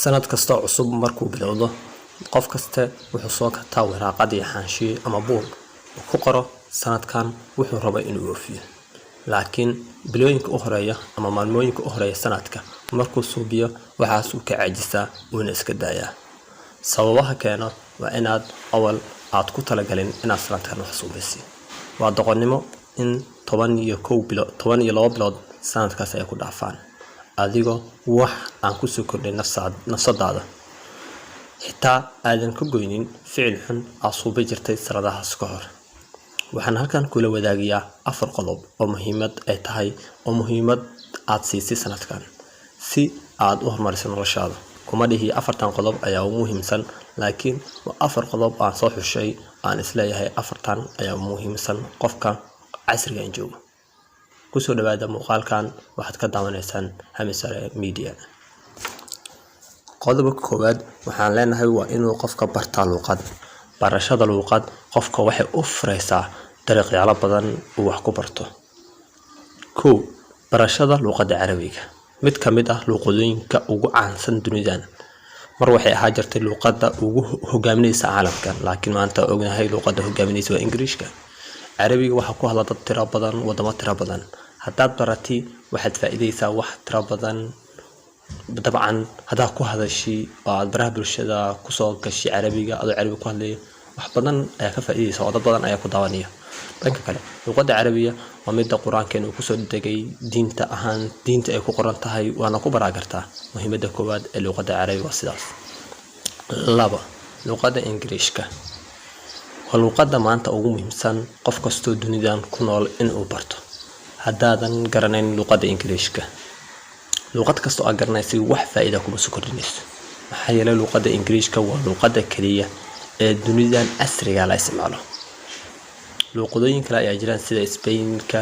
sanad kasta cusub markuu bilowdo qof kasta wuxuu soo gataa waraaqad iyo xanshiyo ama buug uu ku qoro sanadkan wuxuu rabo inuu oofiyo. laakiin bilooyinka u horeeya ama maalmooyinka u horeeya sanadka markuu suubiyo waxaas uu ka caajisaa uuna iska daayaa. sababaha keena waa inaad awal aad ku talagalin inaad sanadkan wax suubisi. waa doqonnimo in 12 bilood sanadkaas ay ku dhaafaan adigoo wax aan ku soo kordhin nafsadaada xitaa aadan ka goynin ficil xun aad suubi jirtay sanadahaas ka hor. waxaan halkan kula wadaagayaa 4 qodob oo muhiimad ay tahay oo muhiimad aad siisay sanadkan si aad u horumariso noloshaada. kuma dhihi 4tan qodob ayaa ugu muhiimsan, laakiin waa 4 qodob aan soo xushay aan isleeyahay 4tan ayaa ugu muhiimsan qofka casriga aan joogo. kusoo dhawaada muuqaalkan waxaad ka daawanaysaan Hamisare Media. qodobka koowaad waxaan leenahay waa inuu qofka bartaa luqad. barashada luqad qofka waxay u furaysaa dariiqyada badan oo wax ku barto. barashada luqadda Carabiga mid ka mid ah luqadooyinka ugu caansan dunidan. mar waxay ahaa jirtay luqadda ugu hogaaminaysa caalamka, laakiin maanta ognahay luqadda hogaaminaysa waa Ingiriiska. Carabiga waxa ku hadla dad tiro badan, wadamo tiro badan. haddaad baratay waxaad faa'iideysaa wax tiro badan. dabcan haddaad ku hadashay oo aad baraha bulshada kusoo gashay Carabiga adoo Carabi ku hadlay wax badan ayaa ka faa'iideysaa oo dad badan ayaa ku daawanaya. dhanka kale luqadda Carabiga waa mid quraankeena uu kusoo degay diinta ahaan diinta ay ku qoran tahay waana ku baraa kartaa. muhiimadda koowaad ee luqadda Carabiga waa sidaas. luqadda Ingiriiska waa luqadda maanta ugu muhiimsan qof kastoo dunidan ku nool inuu barto. haddaadan garanayn luqadda Ingiriiska luqad kasta oo garanaysid wax faa'iido kuma soo kordhinayso. maxaa yeelay luqadda Ingiriiska waa luqadda kaliya ee dunidan casriga la isticmaalo. luqadooyin kale ayaa jiraan sida Spainka,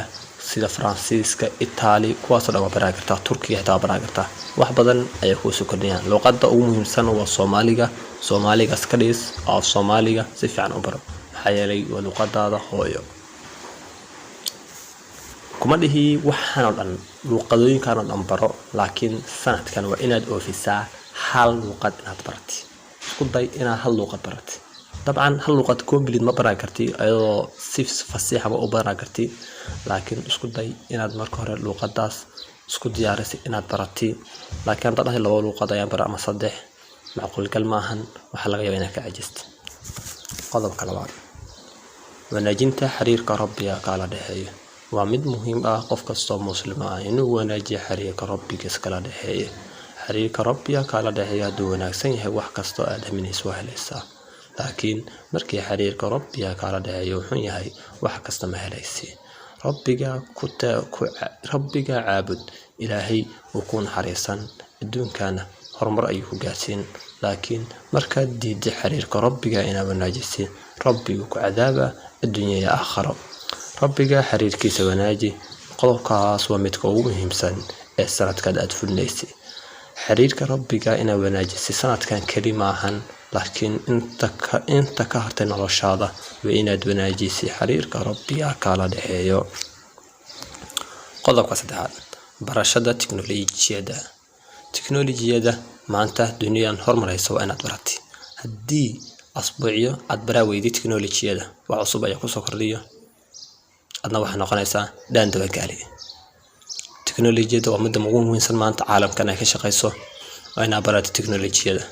sida Faransiiska, Italy, kuwaas oo dhan baraa kartaa. Turkiga xitaa baraa kartaa. wax badan ayaa ku soo kordhinayaan. luqadda ugu muhiimsan waa Soomaaliga iska dhis oo Soomaaliga si fiican u baro. maxaa yeelay waa luqadaada hooyo. kuma dhihi waxaan oo dhan luqadooyinkan oo dhan baro, laakiin sanadkan waa inaad oofisaa hal luqad inaad baratay. isku day inaad hal luqad baratay. dabcan hal luqad complete ma baran kartid ayadoo si fasiix ah u baran kartid, laakiin isku day inaad marka hore luqadaas isku diyaarisay inaad baratay. laakiin hadda dhahay 2 luqad ayaan baraa ama 3 macquul gal maahan, waxa laga yaabaa inaad ka cajisto. qodobka labaad wanaajinta xiriirka Rabbiga kala dhaxeeyo waa mid muhiim ah. qof kastoo muslim ah inuu wanaajiyo xiriirka Rabbiga kala dhaxeeyo. xiriirka Rabbiga kala dhaxeeyo hadduu wanaagsan yahay wax kastoo aad aaminayso waa helaysaa. laakiin markii xiriirka Rabbiga kala dhaxeeyo xun yahay wax kasta ma helaysi. Rabbiga caabud, Ilaahay wuu ku naxariisan, adduunkana horumar ayuu ku gaarsiin. laakiin markaad diiday xiriirka Rabbiga inaad wanaajisid, Rabbigu ku cadaaba adduunya iyo aakhiro. Rabbiga xiriirkiisa wanaaji. qodobkaas waa midka ugu muhiimsan ee sanadkan aad fulinaysid. xiriirka Rabbiga inaad wanaajisid sanadkan kali maahan, laakiin inta ka hartay noloshaada waa inaad wanaajisid xiriirka Rabbiga kala dhaxeeyo. qodobka 3 barashada tiknoolajiyada maanta dunidan horumaraysa waa inaad baratay. haddii asbuucyo aad baraa weyday tiknoolajiyada wax cusub ayaa kusoo kordhiyo, adna waxay noqonaysaa daan dabagaali. tiknoolajiyada waa mid ugu muhiimsan maanta caalamkan ay ka shaqeyso. waa inaad barato tiknoolajiyada.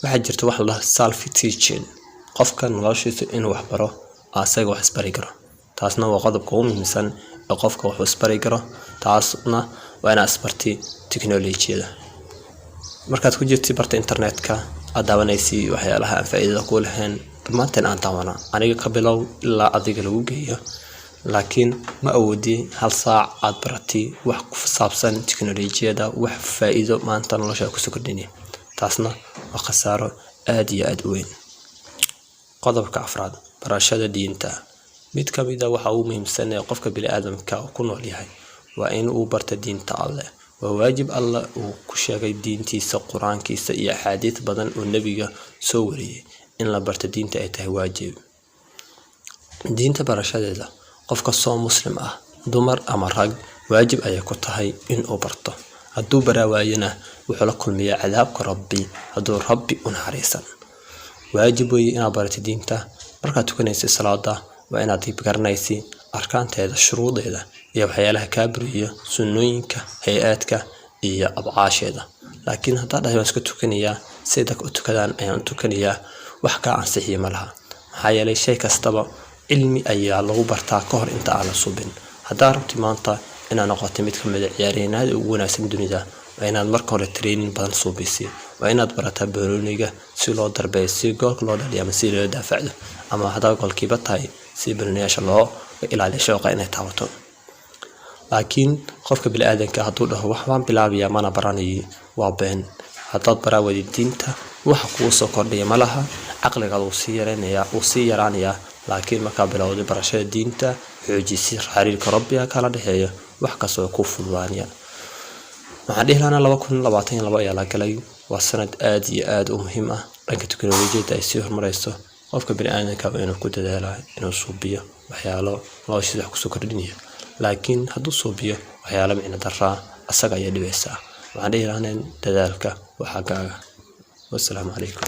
waxaa jirta wax la self teaching, qofka noloshiisa inuu wax baro asaga wax isbari karo. taasna waa qodobka ugu muhiimsan ee qofka wax isbari karo. taasna waa inaad isbartay tiknoolajiyada. markaad ku jirtay barta internetka aad daawanaysi waxyaalaha aan faa'iido ku lahayn dhammaanteen aan daawana aniga ka bilow ilaa adiga lagu geeyo. laakiin ma awoodi hal saac aad baratay wax ku saabsan tiknoolajiyada wax faa'iido maanta nolosha ku soo kordhinay. taasna waa khasaaro aad iyo aad u weyn. qodobka 4 barashada diinta mid ka mid ah waxa ugu muhiimsan ee qofka bini'aadamka ku nool yahay waa in uu barto diinta Allah. waa waajib Allah uu ku sheegay diintiisa quraankiisa iyo axaadiis badan oo nabiga soo wariyay in la barto diinta ay tahay waajib. diinta barashadeeda qofka soo muslim ah dumar ama rag waajib ayay ku tahay in uu barto. hadduu barawaayana wuxuu la kulmiyaa cadaabka rabbi hadduu rabbi u naxariisan. waajib weeye inaad baratid diinta. markaad tukanaysid salaada waa inaad garanaysid arkaanteeda, shuruudeeda iyo waxyaalaha kaa buriyo, sunnooyinka, hay-aadka iyo abcaasheeda. laakiin haddaad dhahay waan iska tukanayaa, si dadka u tukadaan ayaan u tukanayaa, wax kaa ansixiya ma laha. maxaa yeelay shay kastaba cilmi ayaa lagu bartaa ka hor inta aan la subin. haddaad rabti maanta inaad noqoto mid ka mid ah ciyaaryahanada ugu wanaagsan dunida, waa inaad marka hore training badan suubisay. waa inaad barataa balooniga si loo darbeeyo, si goolka loo dhaliyo ama si loo daafacdo, ama haddaad goolkiiba tahay si balooniyaasha loo ilaaliyo shooqa inay taabato. laakiin qofka bini'aadanka hadduu dhaho wax waan bilaabayaa mana baranayo, waa been. haddaad baraawaysid diinta waxa kugu soo kordhaya ma laha, caqligaada wuu sii yaraanayaa. laakiin markaa bilowday barashada diinta, xoojisay xiriirka rabbiga kala dhexeeya, wax kasta oo ku fududaanaya. waxaan dhihi lahaa 2022 ayaa la galay. waa sanad aad iyo aad u muhiim ah dhanka tiknoolajiyada ay sii horumarayso. qofka bini'aadanka waa inuu ku dadaalaa inuu suubiyo waxyaalo noloshiisa wax kusoo kordhinaya. laakiin hadduu suubiyo waxyaalo micno daraa, asaga ayaa dhibaysaa. waxaan dhihi lahaa dadaalka waa xaggaaga. wassalaamu calaykum.